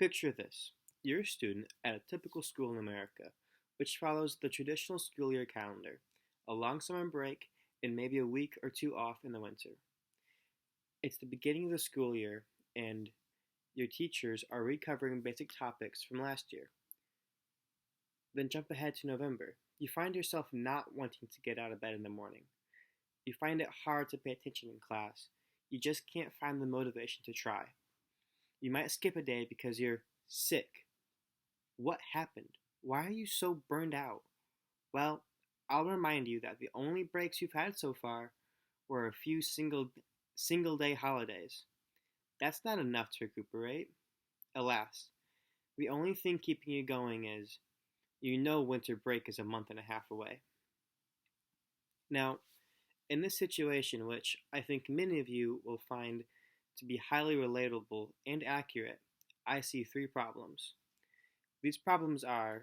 Picture this. You're a student at a typical school in America, which follows the traditional school year calendar, a long summer break, and maybe a week or two off in the winter. It's the beginning of the school year, and your teachers are recovering basic topics from last year. Then jump ahead to November. You find yourself not wanting to get out of bed in the morning. You find it hard to pay attention in class. You just can't find the motivation to try. You might skip a day because you're sick. What happened? Why are you so burned out? Well, I'll remind you that the only breaks you've had so far were a few single day holidays. That's not enough to recuperate. Alas, the only thing keeping you going is you know winter break is a month and a half away. Now, in this situation, which I think many of you will find to be highly relatable and accurate, I see three problems. These problems are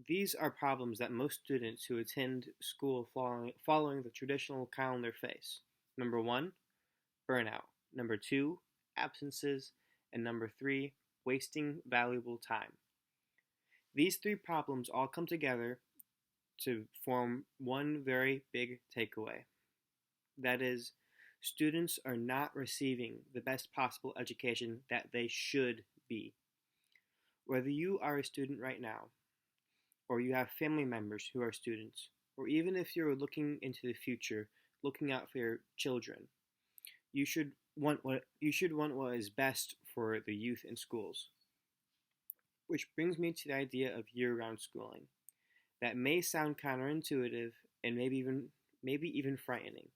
these are problems that most students who attend school following the traditional calendar face. Number one, burnout. Number two, absences. And number three, wasting valuable time. These three problems all come together to form one very big takeaway. That is, students are not receiving the best possible education that they should be. Whether you are a student right now, or you have family members who are students, or even if you're looking into the future, looking out for your children, you should want what is best for the youth in schools. Which brings me to the idea of year-round schooling. That may sound counterintuitive and maybe even frightening.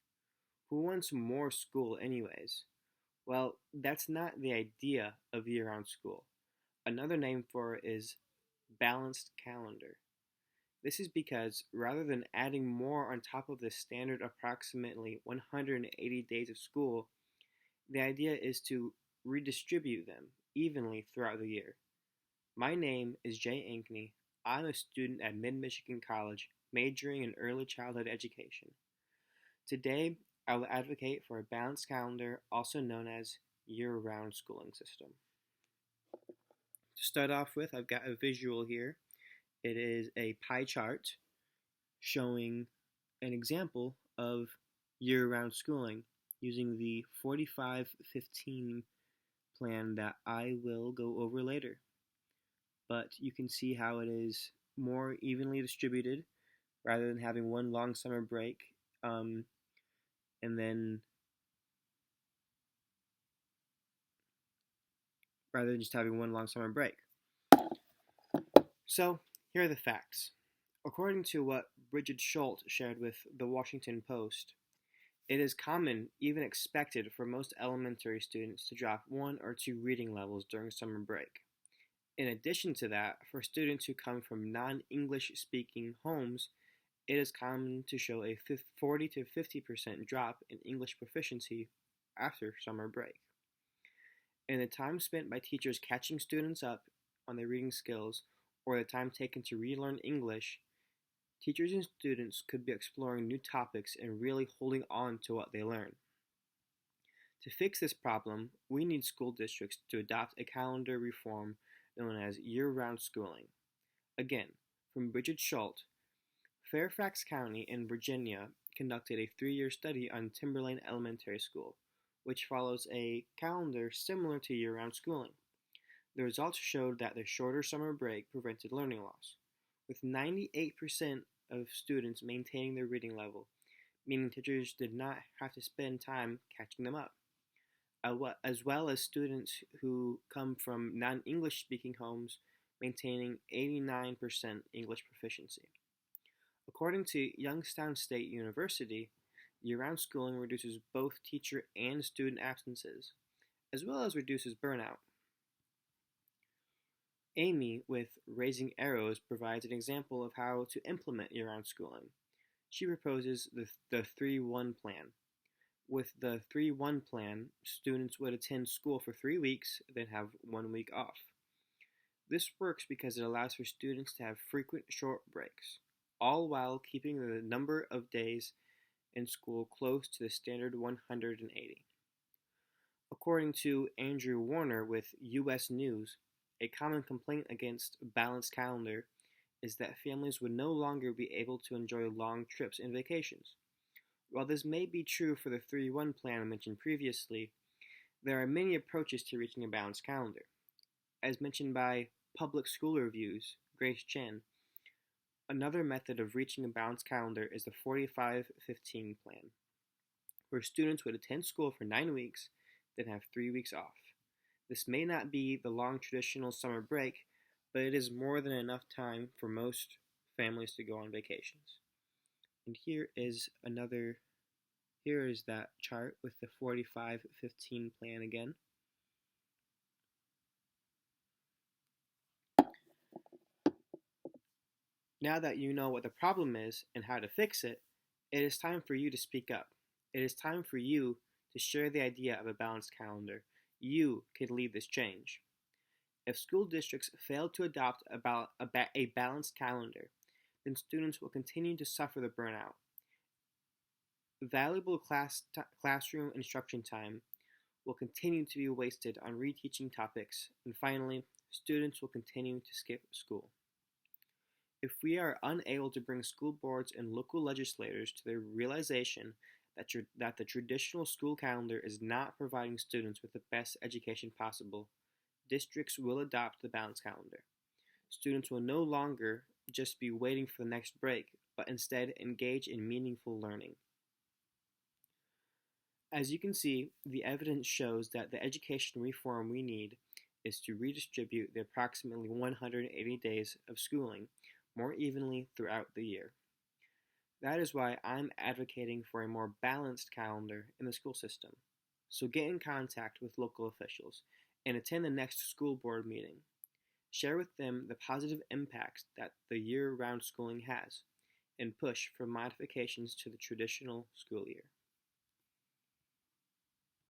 Who wants more school anyways? Well, that's not the idea of year-round school. Another name for it is balanced calendar. This is because rather than adding more on top of the standard approximately 180 days of school, the idea is to redistribute them evenly throughout the year. My name is Jay Ankney. I'm a student at Mid-Michigan College, majoring in early childhood education. Today, I will advocate for a balanced calendar, also known as year-round schooling system. To start off with, I've got a visual here. It is a pie chart showing an example of year-round schooling using the 45-15 plan that I will go over later. But you can see how it is more evenly distributed rather than having one long summer break and then rather than just having one long summer break. So, here are the facts. According to what Bridget Schultz shared with the Washington Post, it is common, even expected, for most elementary students to drop one or two reading levels during summer break. In addition to that, for students who come from non-English speaking homes, it is common to show a 40 to 50% drop in English proficiency after summer break. And the time spent by teachers catching students up on their reading skills or the time taken to relearn English, teachers and students could be exploring new topics and really holding on to what they learn. To fix this problem, we need school districts to adopt a calendar reform known as year-round schooling. Again, from Bridget Schultz, Fairfax County in Virginia conducted a 3-year study on Timberlane Elementary School, which follows a calendar similar to year-round schooling. The results showed that the shorter summer break prevented learning loss, with 98% of students maintaining their reading level, meaning teachers did not have to spend time catching them up, as well as students who come from non-English speaking homes maintaining 89% English proficiency. According to Youngstown State University, year-round schooling reduces both teacher and student absences, as well as reduces burnout. Amy with Raising Arrows provides an example of how to implement year-round schooling. She proposes the 3-1 plan. With the 3-1 plan, students would attend school for 3 weeks, then have 1 week off. This works because it allows for students to have frequent short breaks, all while keeping the number of days in school close to the standard 180. According to Andrew Warner with U.S. News, A common complaint against a balanced calendar is that families would no longer be able to enjoy long trips and vacations. While this may be true for the 3-1 plan I mentioned previously, there are many approaches to reaching a balanced calendar. As mentioned by Public School Reviews, Grace Chen, another method of reaching a balanced calendar is the 45-15 plan, where students would attend school for 9 weeks, then have 3 weeks off. This may not be the long traditional summer break, but it is more than enough time for most families to go on vacations. And here is that chart with the 45-15 plan again. Now that you know what the problem is and how to fix it, it is time for you to speak up. It is time for you to share the idea of a balanced calendar. You could lead this change. If school districts fail to adopt a balanced calendar, then students will continue to suffer the burnout. Valuable classroom instruction time will continue to be wasted on reteaching topics, and finally, students will continue to skip school. If we are unable to bring school boards and local legislators to the realization that the traditional school calendar is not providing students with the best education possible, districts will adopt the balanced calendar. Students will no longer just be waiting for the next break, but instead engage in meaningful learning. As you can see, the evidence shows that the education reform we need is to redistribute the approximately 180 days of schooling more evenly throughout the year. That is why I'm advocating for a more balanced calendar in the school system. So get in contact with local officials and attend the next school board meeting. Share with them the positive impacts that the year-round schooling has, and push for modifications to the traditional school year.